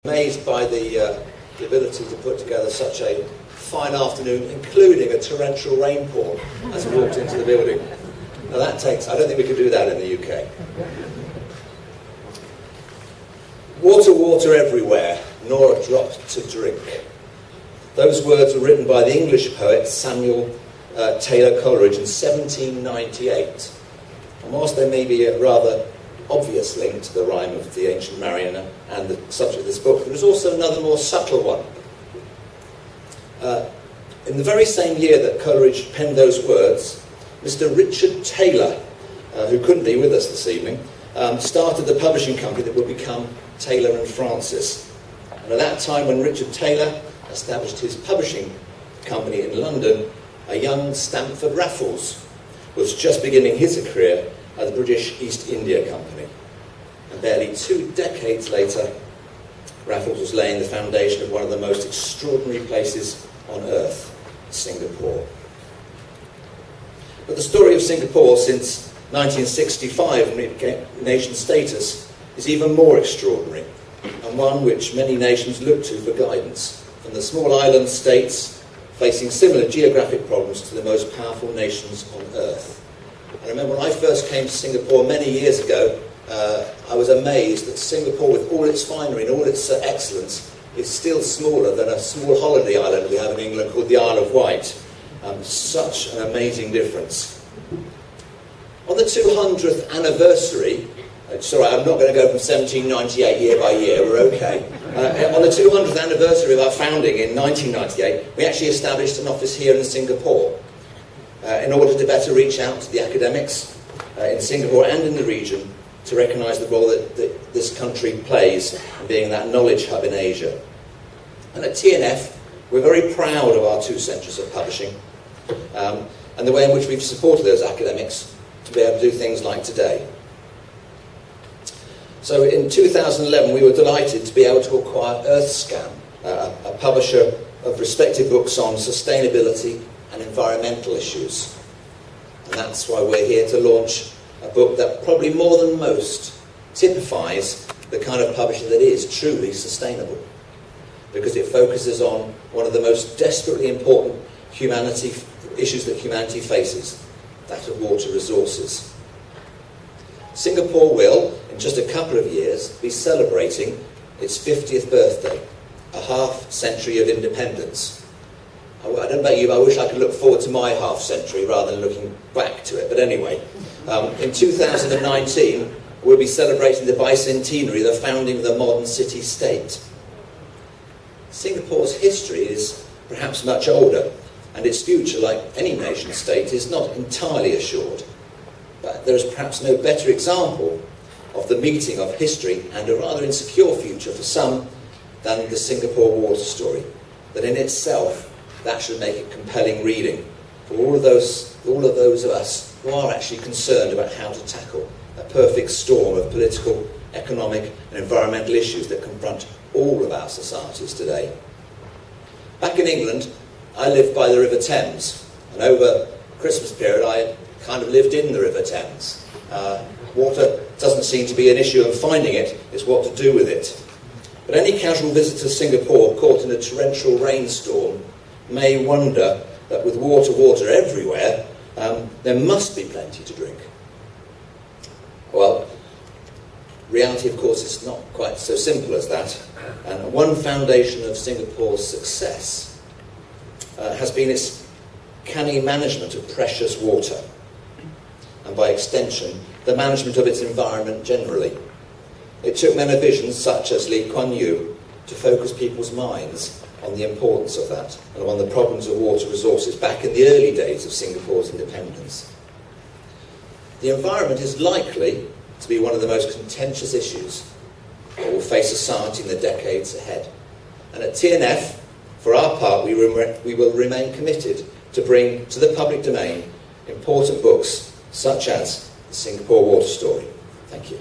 Amazed by the ability to put together such a fine afternoon, including a torrential rainpour as we walked into the building. Now that takes, I don't think we could do that in the UK. Water, water everywhere, nor a drop to drink. Those words were written by the English poet Samuel Taylor Coleridge in 1798. And whilst there may be a rather obvious link to the rhyme of the Ancient Mariner and the subject of this book, there is also another more subtle one. In the very same year that Coleridge penned those words, Mr. Richard Taylor, who couldn't be with us this evening, started the publishing company that would become Taylor and Francis. And at that time, when Richard Taylor established his publishing company in London, a young Stamford Raffles was just beginning his career at the British East India Company. And barely 2 decades later, Raffles was laying the foundation of one of the most extraordinary places on earth, Singapore. But the story of Singapore since 1965, when it became nation status, is even more extraordinary, and one which many nations look to for guidance, from the small island states facing similar geographic problems to the most powerful nations on earth. I remember when I first came to Singapore many years ago, I was amazed that Singapore, with all its finery and all its excellence, is still smaller than a small holiday island we have in England called the Isle of Wight. Such an amazing difference. On the 200th anniversary, sorry, I'm not going to go from 1798 year by year, we're okay. On the 200th anniversary of our founding in 1998, we actually established an office here in Singapore in order to better reach out to the academics in Singapore and in the region to recognise the role that this country plays in being that knowledge hub in Asia. And at TNF, we're very proud of our 2 centres of publishing and the way in which we've supported those academics to be able to do things like today. So in 2011, we were delighted to be able to acquire Earthscan, a publisher of respected books on sustainability and environmental issues. And that's why we're here to launch a book that probably more than most typifies the kind of publishing that is truly sustainable, because it focuses on one of the most desperately important issues that humanity faces, that of water resources. Singapore will, in just a couple of years, be celebrating its 50th birthday, a half-century of independence. I don't know about you, but I wish I could look forward to my half-century rather than looking back to it. But anyway, in 2019, we'll be celebrating the bicentenary, the founding of the modern city-state. Singapore's history is perhaps much older, and its future, like any nation-state, is not entirely assured. But there is perhaps no better example of the meeting of history and a rather insecure future for some than the Singapore water story. That in itself, that should make it compelling reading for all of those of us who are actually concerned about how to tackle a perfect storm of political, economic and environmental issues that confront all of our societies today. Back in England, I lived by the River Thames, and over Christmas period I kind of lived in the River Thames. Water doesn't seem to be an issue, and finding it is what to do with it. But any casual visitor to Singapore caught in a torrential rainstorm may wonder that with water, water everywhere, there must be plenty to drink. Well, reality, of course, is not quite so simple as that. And one foundation of Singapore's success has been its canny management of precious water, and by extension, the management of its environment generally. It took men of vision such as Lee Kuan Yew to focus people's minds on the importance of that and on the problems of water resources back in the early days of Singapore's independence. The environment is likely to be one of the most contentious issues that will face society in the decades ahead. And at TNF, for our part, we will remain committed to bring to the public domain important books such as the Singapore Water Story. Thank you.